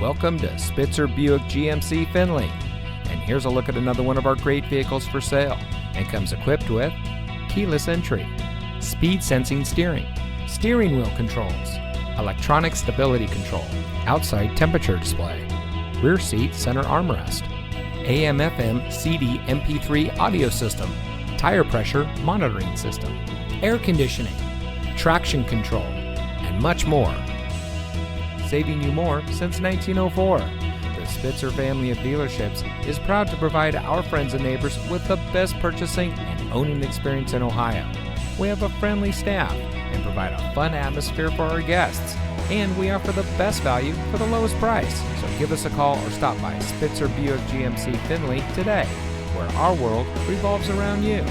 Welcome to Spitzer Buick GMC Findlay. And here's a look at another one of our great vehicles for sale, and comes equipped with keyless entry, speed sensing steering wheel controls, electronic stability control, outside temperature display, rear seat center armrest, AM/FM CD MP3 audio system, tire pressure monitoring system, air conditioning, traction control, and much more. Saving you more since 1904. The Spitzer family of dealerships is proud to provide our friends and neighbors with the best purchasing and owning experience in Ohio. We have a friendly staff and provide a fun atmosphere for our guests. And we offer the best value for the lowest price. So give us a call or stop by Spitzer Buick GMC Findlay today, where our world revolves around you.